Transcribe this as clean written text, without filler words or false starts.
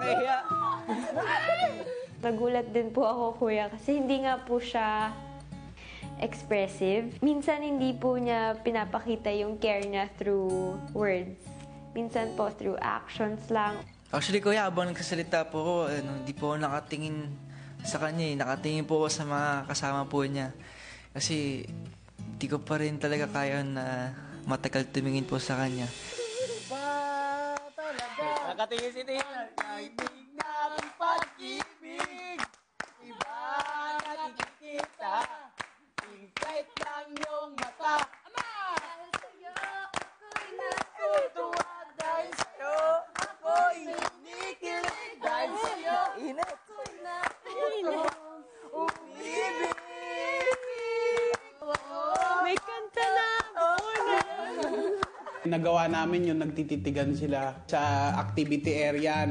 Kaya... Nagulat din po ako, kuya, kasi hindi nga po siya expressive. Minsan hindi po niya pinapakita yung care niya through words. Minsan po through actions lang. Actually, kuya, habang nagsasalita po ako, hindi po ako nakatingin sa kanya. Nakatingin po ako sa mga kasama po niya. Kasi di ko pa rin talaga kaya na matagal tumingin po sa kanya. Nakatingin si Tina. Nainig na pag-ibig. Iba nakikita. Tingkait lang yung mata. Ama! Dahil sa'yo, ako'y natutuwa. Dahil sa'yo, ako'y kinikilig. Dahil sa'yo, ako'y natutuwa. Umibig. May kanta na po na. Nagawa namin yung nagtititigan sila sa activity area.